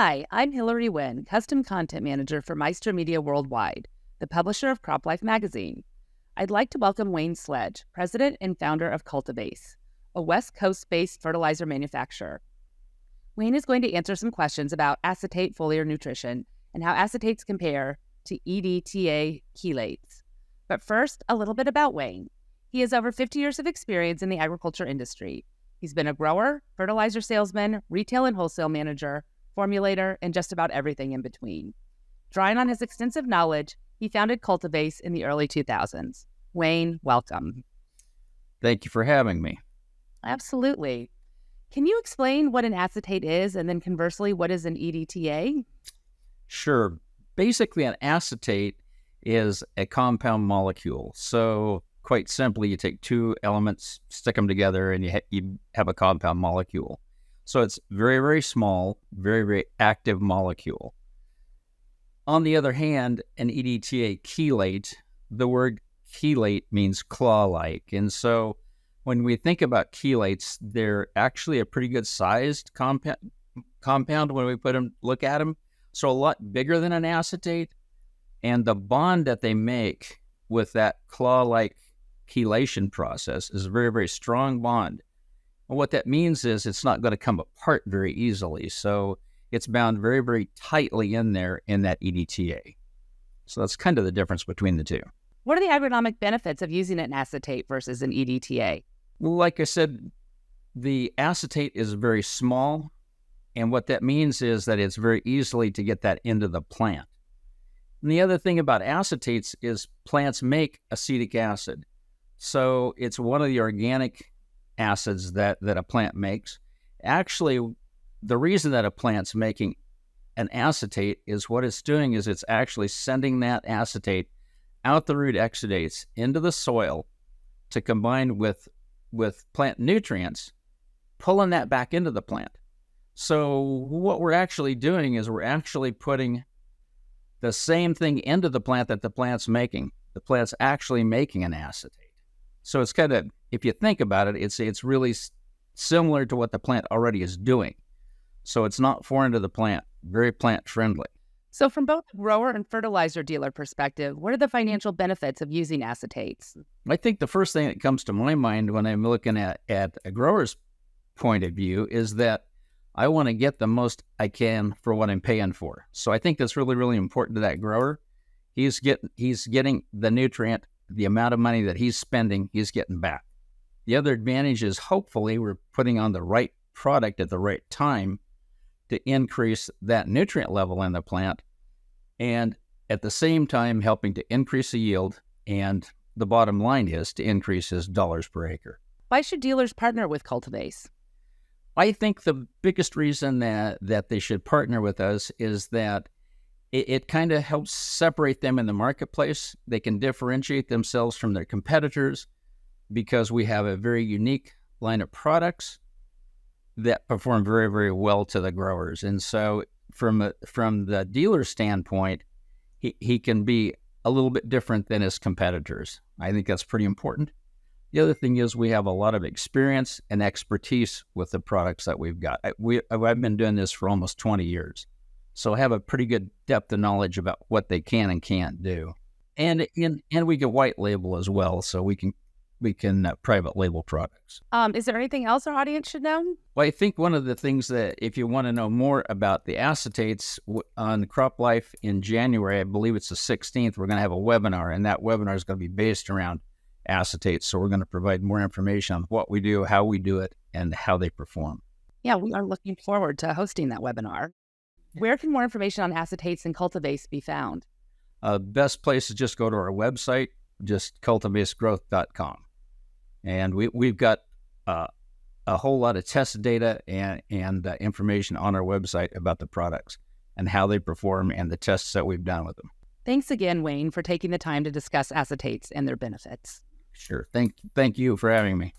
Hi, I'm Hillary Wynn, Custom Content Manager for Maestro Media Worldwide, the publisher of Crop Life magazine. I'd like to welcome Wayne Sledge, President and founder of CultivAce, a West Coast-based fertilizer manufacturer. Wayne is going to answer some questions about acetate foliar nutrition and how acetates compare to EDTA Chelates. But first, a little bit about Wayne. He has over 50 years of experience in the agriculture industry. He's been a grower, fertilizer salesman, retail and wholesale manager, formulator, and just about everything in between. Drawing on his extensive knowledge, he founded CultivAce in the early 2000s. Wayne, welcome. Thank you for having me. Absolutely. Can you explain what an acetate is, and then conversely, what is an EDTA? Sure. Basically, an acetate is a compound molecule. So quite simply, you take two elements, stick them together, and you have a compound molecule. So it's very, very small, very, very active molecule. On the other hand, an EDTA chelate, the word chelate means claw-like. And so when we think about chelates, they're actually a pretty good sized compound when we look at them. So a lot bigger than an acetate. And the bond that they make with that claw-like chelation process is a very, very strong bond. And what that means is it's not going to come apart very easily. So it's bound very, very tightly in there in that EDTA. So that's kind of the difference between the two. What are the agronomic benefits of using an acetate versus an EDTA? Well, like I said, the acetate is very small. And what that means is that it's very easily to get that into the plant. And the other thing about acetates is plants make acetic acid. So it's one of the organic acids that a plant makes. Actually, the reason that a plant's making an acetate is what it's doing is it's actually sending that acetate out the root exudates into the soil to combine with plant nutrients, pulling that back into the plant. So what we're actually doing is we're actually putting the same thing into the plant that the plant's making. The plant's actually making an acetate. So it's kind of, if you think about it, it's really similar to what the plant already is doing. So it's not foreign to the plant, very plant friendly. So from both grower and fertilizer dealer perspective, what are the financial benefits of using acetates? I think the first thing that comes to my mind when I'm looking at a grower's point of view is that I want to get the most I can for what I'm paying for. So I think that's really, really important to that grower. He's getting the nutrient, the amount of money that he's spending, he's getting back. The other advantage is hopefully we're putting on the right product at the right time to increase that nutrient level in the plant, and at the same time helping to increase the yield, and the bottom line is to increase his dollars per acre. Why should dealers partner with CultivAce? I think the biggest reason that they should partner with us is that it kind of helps separate them in the marketplace. They can differentiate themselves from their competitors because we have a very unique line of products that perform very, very well to the growers. And so from the dealer standpoint, he can be a little bit different than his competitors. I think that's pretty important. The other thing is we have a lot of experience and expertise with the products that we've got. I've been doing this for almost 20 years. So I have a pretty good depth of knowledge about what they can and can't do. And we can white label as well, so we can private label products. Is there anything else our audience should know? Well, I think one of the things that if you want to know more about the acetates on Crop Life in January, I believe it's the 16th, we're going to have a webinar, and that webinar is going to be based around acetates. So we're going to provide more information on what we do, how we do it, and how they perform. Yeah, we are looking forward to hosting that webinar. Where can more information on acetates and CultivAce be found? Best place is just go to our website, just cultivacegrowth.com. And we've got a whole lot of test data and information on our website about the products and how they perform and the tests that we've done with them. Thanks again, Wayne, for taking the time to discuss acetates and their benefits. Sure. Thank you for having me.